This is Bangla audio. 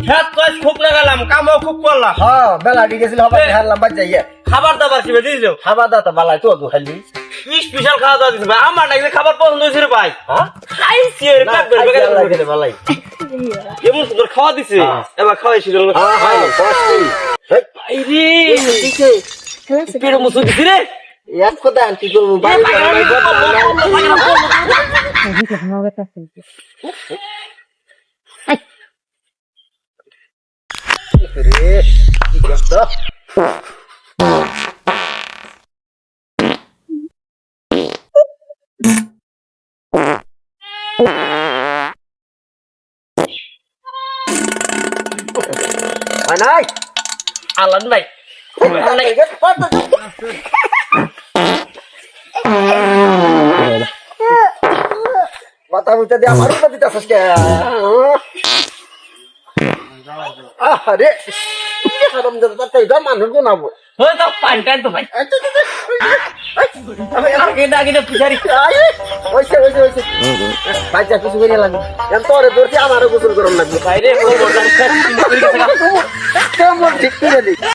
হ্যাঁ তো খুব লাগালাম কামও খুব করলাম হ্যাঁ বেলা ঠিক আছে হবে হারলাম বাদ যাইয়া খাবার দাবার কি দিয়েছ খাবার দাও তো বালাই তো খালি স্পেশাল খাওয়া দাওয়া দিস ভাই আমার নাকি খাবার পছন্দ হয়েছে রে ভাই হ্যাঁ খাইছি এর পেট বের বালাই এমন সুন্দর খাওয়া দিছে এবার খাওয়াইছি হ্যাঁ হ্যাঁ কষ্ট ভাই রে পেট মুসু দিছি রে এক কথা আনতি করবো রে কি করছ নাই আলান নাই কথা বুঝতে দিয়ে আমার উপর দিতে আসছে আরে হারাম দাদা তাই গা মানুষ গুনাবো ওই তো পান্টান তো ভাই আমি আগে না আগে পিছারি ওইসে ওইসে ওইসে বাচ্চা কিছু করে লাগবে তোরে ধরছি আমারও গোসল গরম লাগবে বাইরে ও মোটা কেমন ঠিক করে দিই